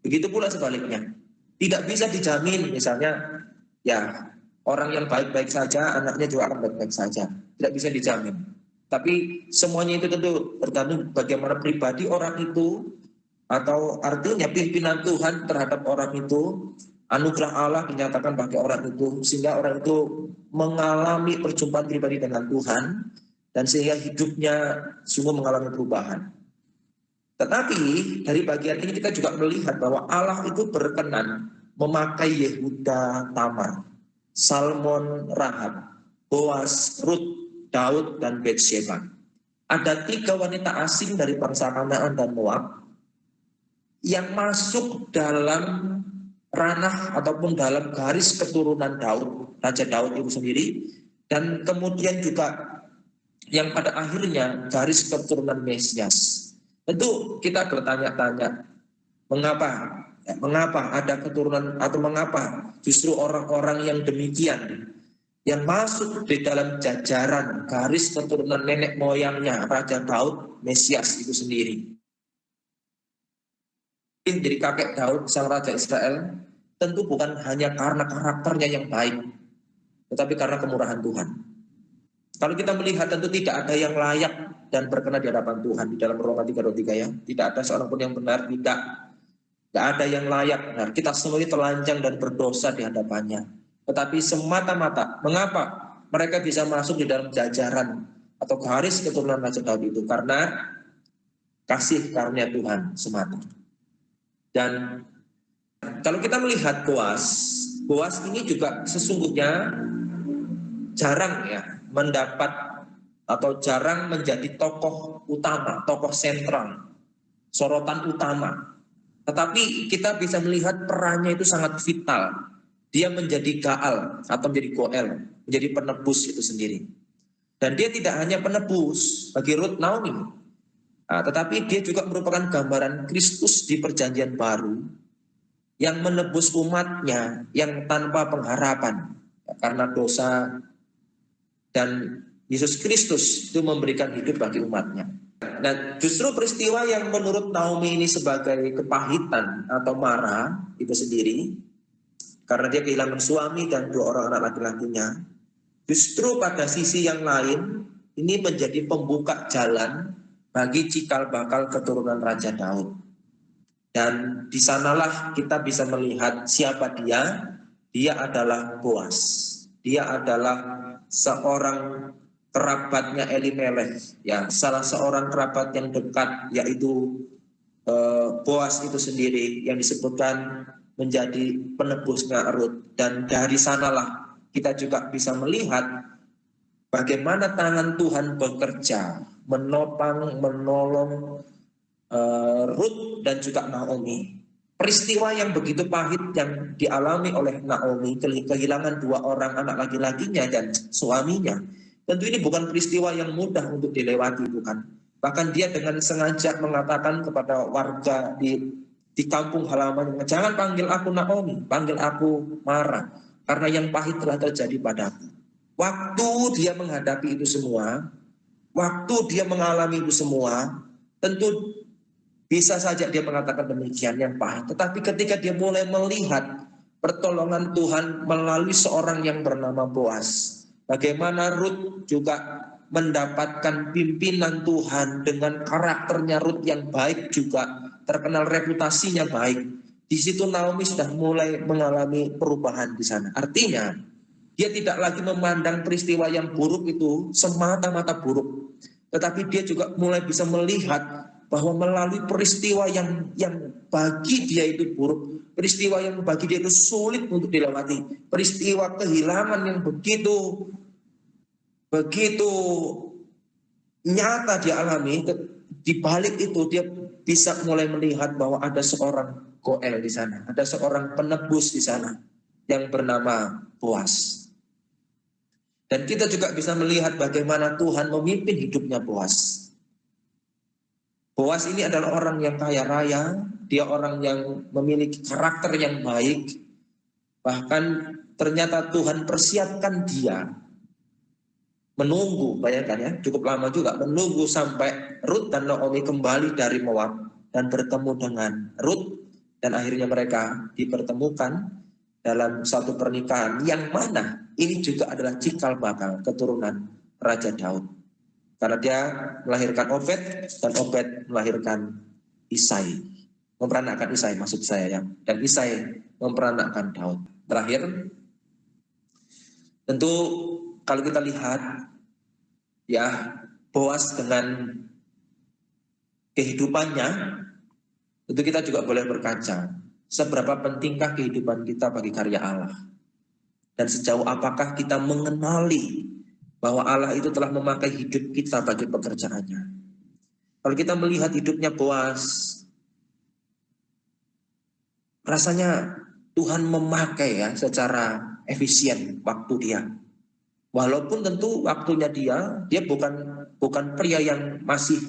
Begitu pula sebaliknya. Tidak bisa dijamin misalnya ya orang yang baik-baik saja anaknya juga akan baik-baik saja. Tidak bisa dijamin. Tapi semuanya itu tentu tergantung bagaimana pribadi orang itu, atau artinya pimpinan Tuhan terhadap orang itu, anugerah Allah dinyatakan bagi orang itu, sehingga orang itu mengalami perjumpaan pribadi dengan Tuhan, dan sehingga hidupnya sungguh mengalami perubahan. Tetapi dari bagian ini kita juga melihat bahwa Allah itu berkenan memakai Yehuda, Tamar, Salmon, Rahab, Boas, Ruth, Daud, dan Betsheba. Ada 3 wanita asing dari bangsa Kanaan dan Moab yang masuk dalam ranah ataupun dalam garis keturunan Daud, Raja Daud itu sendiri, dan kemudian juga yang pada akhirnya garis keturunan Mesias. Tentu kita bertanya-tanya, mengapa ada keturunan, atau mengapa justru orang-orang yang demikian yang masuk di dalam jajaran garis keturunan nenek moyangnya Raja Daud, Mesias itu sendiri. Jadi kakek Daud, sang Raja Israel, tentu bukan hanya karena karakternya yang baik, tetapi karena kemurahan Tuhan. Kalau kita melihat tentu tidak ada yang layak dan berkenan di hadapan Tuhan di dalam Roma 3:23 ya. Tidak ada seorang pun yang benar, tidak ada yang layak benar. Kita semuanya telanjang dan berdosa di hadapannya. Tetapi semata-mata, mengapa mereka bisa masuk di dalam jajaran atau garis keturunan Raja Daud itu? Karena kasih karunia Tuhan semata. Dan kalau kita melihat Boas ini juga sesungguhnya jarang ya mendapat atau jarang menjadi tokoh utama, tokoh sentral, sorotan utama. Tetapi kita bisa melihat perannya itu sangat vital. Dia menjadi Gaal atau menjadi Goel, menjadi penebus itu sendiri. Dan dia tidak hanya penebus bagi Ruth, Naomi, tetapi dia juga merupakan gambaran Kristus di Perjanjian Baru yang menebus umatnya yang tanpa pengharapan karena dosa, dan Yesus Kristus itu memberikan hidup bagi umatnya. Nah, justru peristiwa yang menurut Naomi ini sebagai kepahitan atau mara itu sendiri, karena dia kehilangan suami dan 2 orang anak laki-lakinya, justru pada sisi yang lain ini menjadi pembuka jalan bagi cikal bakal keturunan Raja Daud. Dan di sanalah kita bisa melihat siapa dia. Dia adalah Boas. Dia adalah seorang kerabatnya Elimelech, ya, salah seorang kerabat yang dekat, yaitu Boas itu sendiri yang disebutkan menjadi penebusnya Ruth. Dan dari sanalah kita juga bisa melihat bagaimana tangan Tuhan bekerja menopang, menolong Ruth dan juga Naomi. Peristiwa yang begitu pahit yang dialami oleh Naomi, kehilangan 2 orang anak laki-lakinya dan suaminya, tentu ini bukan peristiwa yang mudah untuk dilewati, bukan. Bahkan dia dengan sengaja mengatakan kepada warga di kampung halaman, jangan panggil aku Naomi, panggil aku Mara, karena yang pahit telah terjadi padaku. Waktu dia menghadapi itu semua, waktu dia mengalami itu semua, tentu bisa saja dia mengatakan demikian yang pahit. Tetapi ketika dia mulai melihat pertolongan Tuhan melalui seorang yang bernama Boas, bagaimana Ruth juga mendapatkan pimpinan Tuhan dengan karakternya Ruth yang baik juga, terkenal reputasinya baik. Di situ Naomi sudah mulai mengalami perubahan di sana. Artinya dia tidak lagi memandang peristiwa yang buruk itu semata-mata buruk, tetapi dia juga mulai bisa melihat bahwa melalui peristiwa yang bagi dia itu buruk, peristiwa yang bagi dia itu sulit untuk dilewati, peristiwa kehilangan yang begitu nyata dia alami, di balik itu dia bisa mulai melihat bahwa ada seorang Goel di sana, ada seorang penebus di sana yang bernama Boas. Dan kita juga bisa melihat bagaimana Tuhan memimpin hidupnya Boas. Boas ini adalah orang yang kaya raya, dia orang yang memiliki karakter yang baik, bahkan ternyata Tuhan persiapkan dia menunggu, bayangkan ya, cukup lama juga, menunggu sampai Ruth dan Naomi kembali dari Moab dan bertemu dengan Ruth, dan akhirnya mereka dipertemukan dalam satu pernikahan yang mana ini juga adalah cikal bakal keturunan Raja Daud. Karena dia melahirkan Obed dan Obed melahirkan Isai. Memperanakkan Isai maksud saya ya. Dan Isai memperanakkan Daud. Terakhir, tentu kalau kita lihat ya, Boas dengan kehidupannya, tentu kita juga boleh berkaca seberapa pentingkah kehidupan kita bagi karya Allah, dan sejauh apakah kita mengenali bahwa Allah itu telah memakai hidup kita bagi pekerjaannya. Kalau kita melihat hidupnya Boas, rasanya Tuhan memakai ya secara efisien waktu dia. Walaupun tentu waktunya dia bukan pria yang masih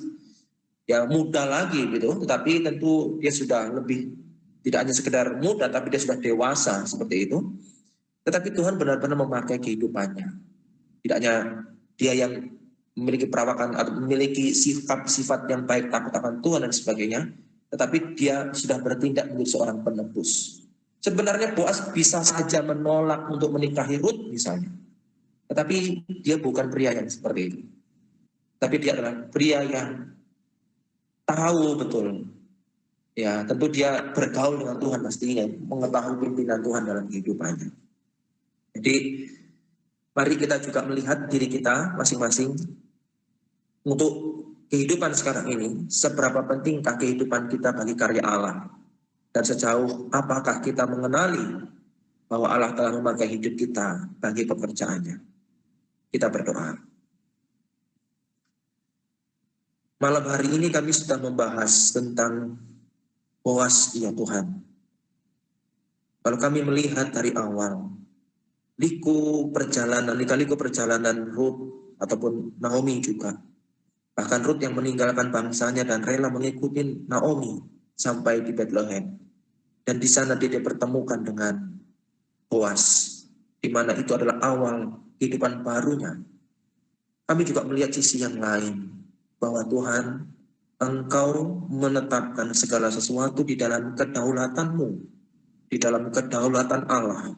ya muda lagi gitu, tetapi tentu dia sudah lebih, tidak hanya sekedar muda, tapi dia sudah dewasa seperti itu. Tetapi Tuhan benar-benar memakai kehidupannya. Tidak hanya dia yang memiliki perawakan atau memiliki sifat yang baik, takut akan Tuhan dan sebagainya, tetapi dia sudah bertindak menjadi seorang penebus. Sebenarnya Boas bisa saja menolak untuk menikahi Ruth misalnya, tetapi dia bukan pria yang seperti itu. Tapi dia adalah pria yang tahu betul. Ya, tentu dia bergaul dengan Tuhan pastinya, mengetahui pimpinan Tuhan dalam kehidupannya. Jadi, mari kita juga melihat diri kita masing-masing untuk kehidupan sekarang ini, seberapa pentingkah kehidupan kita bagi karya Allah, dan sejauh apakah kita mengenali bahwa Allah telah memakai hidup kita bagi pekerjaannya. Kita berdoa. Malam hari ini kami sudah membahas tentang Boas, ya Tuhan. Kalau kami melihat dari awal, liku perjalanan Ruth ataupun Naomi juga. Bahkan Ruth yang meninggalkan bangsanya dan rela mengikuti Naomi sampai di Bethlehem. Dan di sana dia dipertemukan dengan Boas, di mana itu adalah awal kehidupan barunya. Kami juga melihat sisi yang lain, bahwa Tuhan, Engkau menetapkan segala sesuatu di dalam kedaulatan-Mu, di dalam kedaulatan Allah.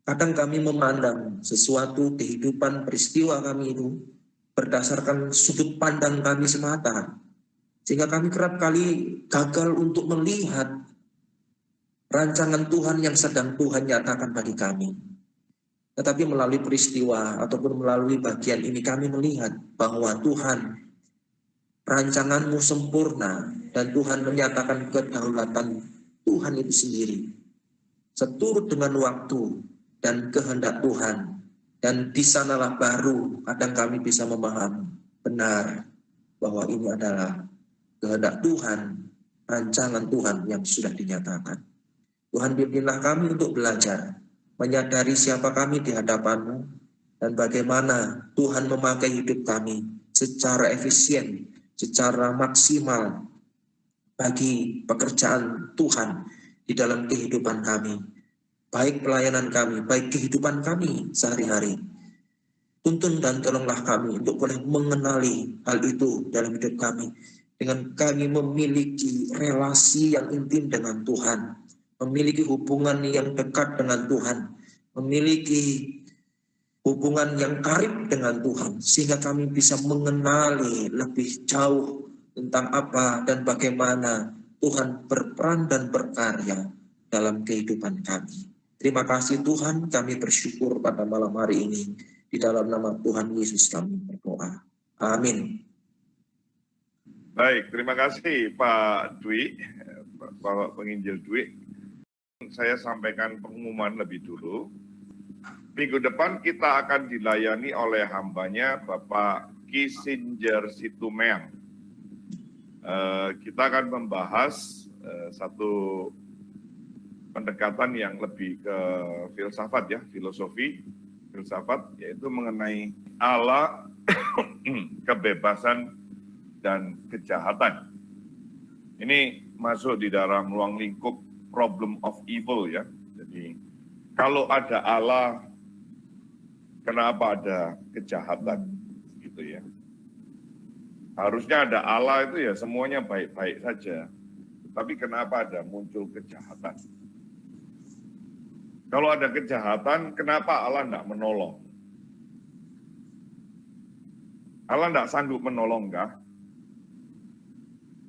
Kadang kami memandang sesuatu kehidupan peristiwa kami itu berdasarkan sudut pandang kami semata, sehingga kami kerap kali gagal untuk melihat rancangan Tuhan yang sedang Tuhan nyatakan bagi kami. Tetapi melalui peristiwa ataupun melalui bagian ini kami melihat bahwa Tuhan, rancangan-Mu sempurna, dan Tuhan menyatakan kedaulatan Tuhan itu sendiri seturut dengan waktu dan kehendak Tuhan. Dan di sanalah baru kadang kami bisa memahami benar bahwa ini adalah kehendak Tuhan, rancangan Tuhan yang sudah dinyatakan. Tuhan, bimbinglah kami untuk belajar, menyadari siapa kami di hadapan-Mu, dan bagaimana Tuhan memakai hidup kami secara efisien, secara maksimal bagi pekerjaan Tuhan di dalam kehidupan kami, baik pelayanan kami, baik kehidupan kami sehari-hari. Tuntun dan tolonglah kami untuk boleh mengenali hal itu dalam hidup kami, dengan kami memiliki relasi yang intim dengan Tuhan, memiliki hubungan yang dekat dengan Tuhan, memiliki hubungan yang karib dengan Tuhan, sehingga kami bisa mengenali lebih jauh tentang apa dan bagaimana Tuhan berperan dan berkarya dalam kehidupan kami. Terima kasih Tuhan, kami bersyukur pada malam hari ini. Di dalam nama Tuhan Yesus kami berdoa. Amin. Baik, terima kasih Pak Dwi, Bapak Penginjil Dwi. Saya sampaikan pengumuman lebih dulu. Minggu depan kita akan dilayani oleh hambanya Bapak Kissinger Situmeang. Kita akan membahas satu pendekatan yang lebih ke filsafat ya, filosofi, filsafat, yaitu mengenai Allah, kebebasan, dan kejahatan. Ini masuk di dalam ruang lingkup problem of evil ya. Jadi kalau ada Allah, kenapa ada kejahatan gitu ya. Harusnya ada Allah itu ya semuanya baik-baik saja. Tapi kenapa ada muncul kejahatan? Kalau ada kejahatan, kenapa Allah tidak menolong? Allah tidak sanggup menolong kah?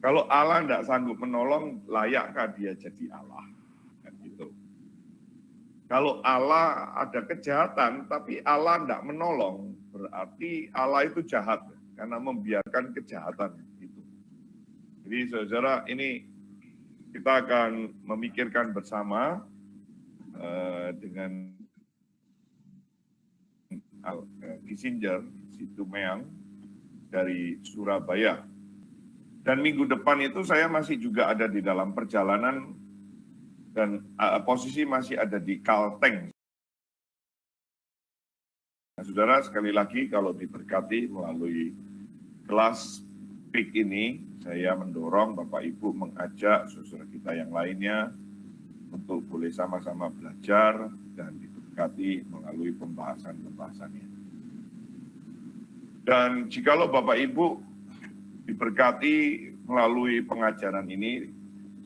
Kalau Allah tidak sanggup menolong, layakkah dia jadi Allah? Kan gitu. Kalau Allah ada kejahatan, tapi Allah tidak menolong, berarti Allah itu jahat karena membiarkan kejahatan itu. Jadi saudara, ini kita akan memikirkan bersama dengan Kissinger Situmeang dari Surabaya. Dan minggu depan itu saya masih juga ada di dalam perjalanan dan posisi masih ada di Kalteng. Nah, saudara, sekali lagi kalau diberkati melalui kelas PIK ini, saya mendorong Bapak Ibu mengajak saudara kita yang lainnya untuk boleh sama-sama belajar dan diberkati melalui pembahasan-pembahasannya. Dan jikalau Bapak Ibu diberkati melalui pengajaran ini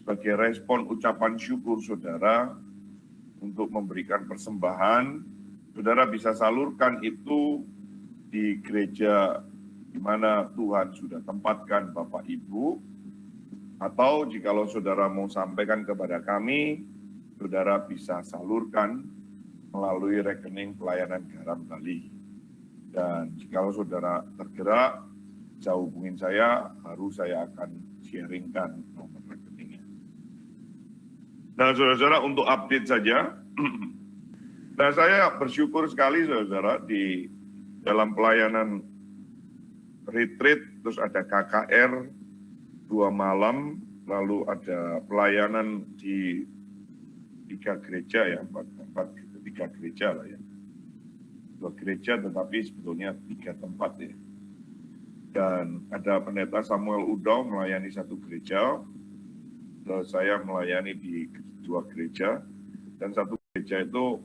sebagai respon ucapan syukur saudara untuk memberikan persembahan, saudara bisa salurkan itu di gereja di mana Tuhan sudah tempatkan Bapak Ibu, atau jikalau saudara mau sampaikan kepada kami, saudara bisa salurkan melalui rekening pelayanan garam Bali. Dan jikalau saudara tergerak, bisa hubungin saya, baru saya akan sharingkan nomor rekeningnya. Nah, saudara-saudara, untuk update saja, nah saya bersyukur sekali saudara di dalam pelayanan retreat, terus ada KKR 2 malam, lalu ada pelayanan di 3 gereja ya, 3 gereja lah ya. 2 gereja tetapi sebetulnya 3 tempat ya. Dan ada pendeta Samuel Udo melayani 1 gereja, terus saya melayani di 2 gereja, dan 1 gereja itu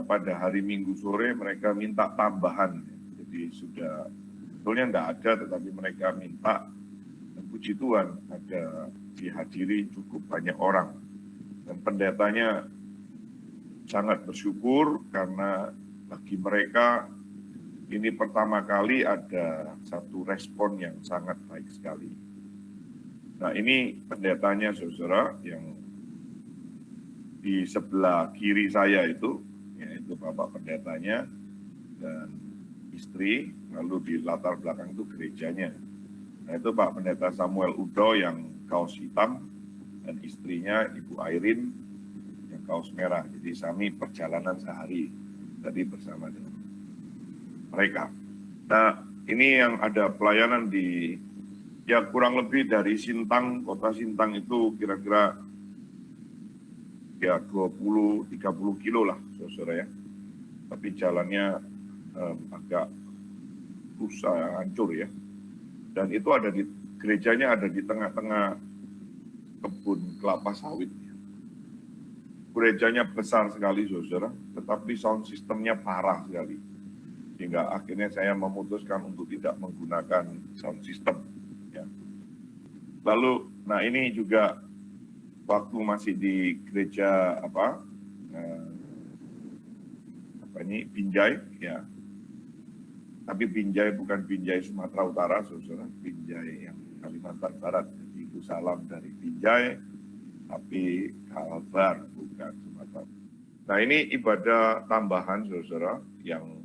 pada hari Minggu sore mereka minta tambahan. Jadi sudah sebetulnya enggak ada, tetapi mereka minta, dan puji Tuhan ada dihadiri cukup banyak orang. Dan pendetanya sangat bersyukur karena bagi mereka ini pertama kali ada satu respon yang sangat baik sekali. Nah, ini pendetanya saudara yang di sebelah kiri saya itu, yaitu Bapak pendetanya dan istri, lalu di latar belakang itu gerejanya. Nah, itu Pak Pendeta Samuel Udo yang kaos hitam dan istrinya Ibu Airin yang kaos merah. Jadi kami perjalanan sehari tadi bersama dengan mereka. Nah, ini yang ada pelayanan di ya kurang lebih dari Sintang, kota Sintang itu kira-kira ya 20-30 kilo lah saudara ya. Tapi jalannya agak rusak, hancur ya. Dan itu ada di gerejanya, ada di tengah-tengah kebun kelapa sawit. Gerejanya besar sekali saudara, tetapi sound systemnya parah sekali. Sehingga akhirnya saya memutuskan untuk tidak menggunakan sound system. Ya. Lalu, nah ini juga waktu masih di gereja ini Binjai ya. Tapi Binjai bukan Binjai Sumatera Utara, saudara. Binjai yang Kalimantan Barat. Jadi itu salam dari Binjai, tapi Kalbar bukan Sumatera. Nah ini ibadah tambahan, saudara, yang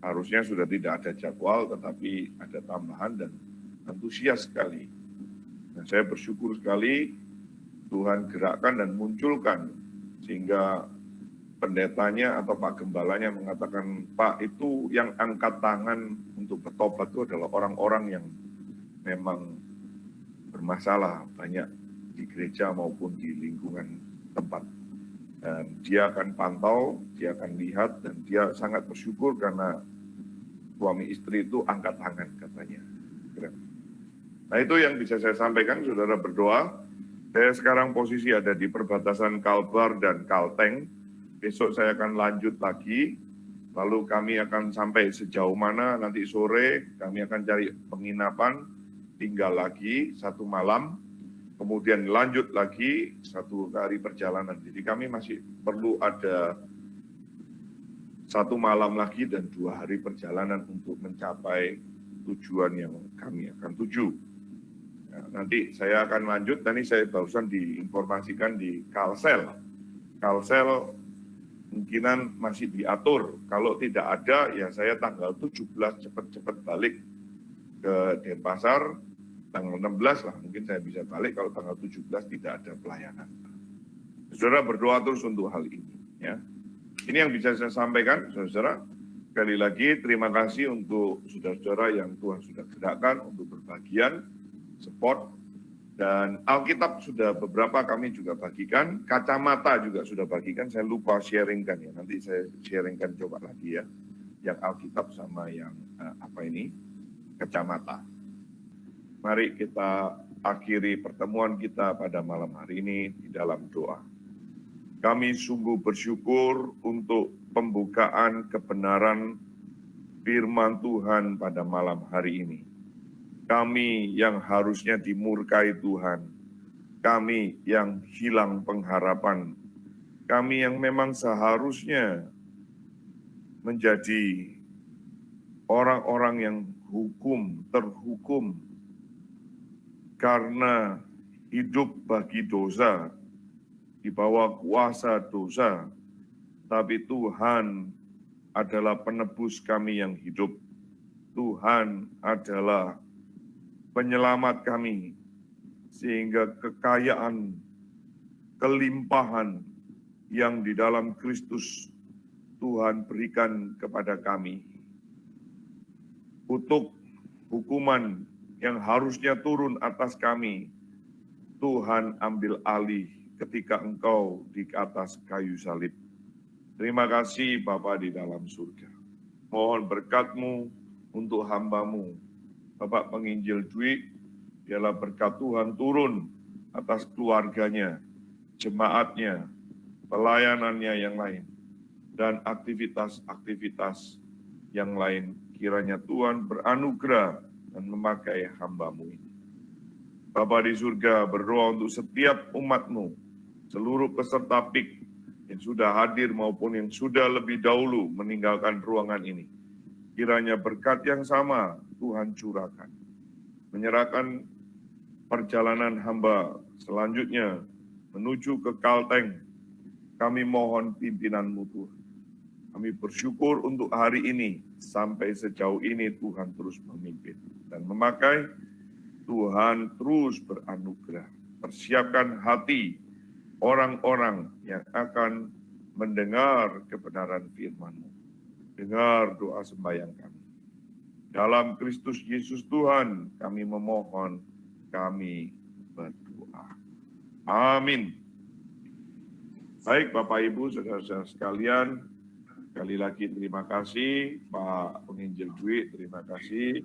harusnya sudah tidak ada jadwal, tetapi ada tambahan dan antusias sekali. Nah, saya bersyukur sekali Tuhan gerakkan dan munculkan sehingga pendetanya atau Pak Gembalanya mengatakan, Pak, itu yang angkat tangan untuk bertobat itu adalah orang-orang yang memang bermasalah banyak di gereja maupun di lingkungan tempat. Dan dia akan pantau, dia akan lihat, dan dia sangat bersyukur karena suami istri itu angkat tangan katanya. Nah itu yang bisa saya sampaikan, saudara berdoa. Saya sekarang posisi ada di perbatasan Kalbar dan Kalteng. Besok saya akan lanjut lagi, lalu kami akan sampai sejauh mana nanti sore, kami akan cari penginapan, tinggal lagi 1 malam, kemudian lanjut lagi 1 hari perjalanan. Jadi kami masih perlu ada 1 malam lagi dan 2 hari perjalanan untuk mencapai tujuan yang kami akan tuju. Nah, nanti saya akan lanjut, tadi saya barusan diinformasikan di Kalsel. Kalsel kemungkinan masih diatur, kalau tidak ada ya saya tanggal 17 cepat-cepat balik ke Denpasar, tanggal 16 lah mungkin saya bisa balik, kalau tanggal 17 tidak ada pelayanan. Saudara berdoa terus untuk hal ini. Ya. Ini yang bisa saya sampaikan, saudara. Sekali lagi terima kasih untuk saudara-saudara yang Tuhan sudah gerakkan untuk berbagian, support, dan Alkitab sudah beberapa kami juga bagikan, kacamata juga sudah bagikan, saya lupa sharingkan ya, nanti saya sharingkan coba lagi ya, yang Alkitab sama yang kacamata. Mari kita akhiri pertemuan kita pada malam hari ini di dalam doa. Kami sungguh bersyukur untuk pembukaan kebenaran firman Tuhan pada malam hari ini. Kami yang harusnya dimurkai Tuhan, kami yang hilang pengharapan, kami yang memang seharusnya menjadi orang-orang yang terhukum karena hidup bagi dosa, di bawah kuasa dosa, tapi Tuhan adalah penebus kami yang hidup. Tuhan adalah penyelamat kami, sehingga kekayaan, kelimpahan yang di dalam Kristus Tuhan berikan kepada kami. Untuk hukuman yang harusnya turun atas kami, Tuhan ambil alih ketika Engkau di atas kayu salib. Terima kasih Bapa di dalam surga. Mohon berkat-Mu untuk hamba-Mu, Bapak Penginjil Dwi, biarlah berkat Tuhan turun atas keluarganya, jemaatnya, pelayanannya yang lain, dan aktivitas-aktivitas yang lain. Kiranya Tuhan beranugerah dan memakai hamba-Mu ini. Bapa di surga, berdoa untuk setiap umat-Mu, seluruh peserta PIK yang sudah hadir maupun yang sudah lebih dahulu meninggalkan ruangan ini. Kiranya berkat yang sama Tuhan curahkan. Menyerahkan perjalanan hamba selanjutnya menuju ke Kalteng. Kami mohon pimpinan-Mu Tuhan. Kami bersyukur untuk hari ini. Sampai sejauh ini Tuhan terus memimpin dan memakai. Tuhan terus beranugerah. Persiapkan hati orang-orang yang akan mendengar kebenaran firman-Mu. Dengar doa sembahyang kami. Dalam Kristus Yesus Tuhan kami memohon, kami berdoa. Amin. Baik Bapak Ibu, saudara-saudara sekalian, sekali lagi terima kasih Pak Penginjil Dwi, terima kasih.